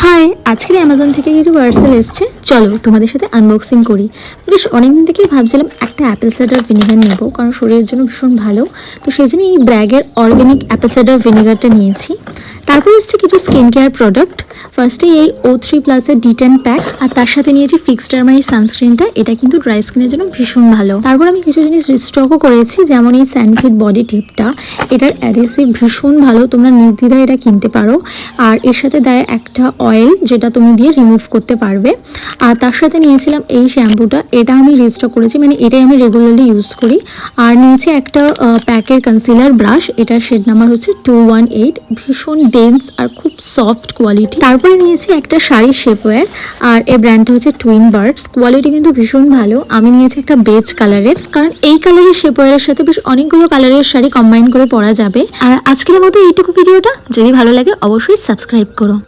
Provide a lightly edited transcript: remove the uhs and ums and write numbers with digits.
High, আজকের Amazon থেকে কিছু পার্সেল এসছে, চলো তোমাদের সাথে আনবক্সিং করি। বেশ অনেকদিন থেকেই ভাবছিলাম একটা অ্যাপেল সাইডার ভিনিগার নেবো, কারণ শরীরের জন্য ভীষণ ভালো। তো সেই জন্য এই ব্র্যাগের অর্গ্যানিক অ্যাপেল সাইডার ভিনিগারটা নিয়েছি। তারপর এসছে কিছু স্কিন কেয়ার প্রোডাক্ট। ফার্স্টে এই O3+এর D10 প্যাক, আর তার সাথে নিয়েছি ফিক্সডারমার সানস্ক্রিনটা। এটা কিন্তু ড্রাই স্কিনের জন্য ভীষণ ভালো। তারপর আমি কিছু জিনিস রিস্টকও করেছি, যেমন এই স্যানফিট বডি টিপটা। এটার অ্যাডহেসিভ ভীষণ ভালো, তোমরা নির্দ্বিধায় এটা কিনতে পারো। আর এর সাথে দেয় একটা অয়েল, যেটা তুমি দিয়ে রিমুভ করতে পারবে। আর তার সাথে নিয়েছিলাম এই শ্যাম্পুটা, এটা আমি রিস্টক করেছি, মানে এটাই আমি রেগুলারলি ইউজ করি। আর নিয়েছি একটা প্যাকের কনসিলার ব্রাশ, এটার শেড নাম্বার হচ্ছে 218, ভীষণ ডেন্স আর খুব সফট কোয়ালিটি। তারপরে নিয়েছি একটা শাড়ির শেপওয়্যার, আর এই ব্র্যান্ডটা হচ্ছে টুইন বার্ডস। কোয়ালিটি কিন্তু ভীষণ ভালো। আমি নিয়েছি একটা বেজ কালারের, কারণ এই কালারের শেপওয়্যারের সাথে বেশ অনেকগুলো কালারের শাড়ি কম্বাইন করে পরা যাবে। আর আজকের মতো এইটুকু ভিডিওটা, যদি ভালো লাগে অবশ্যই সাবস্ক্রাইব করো।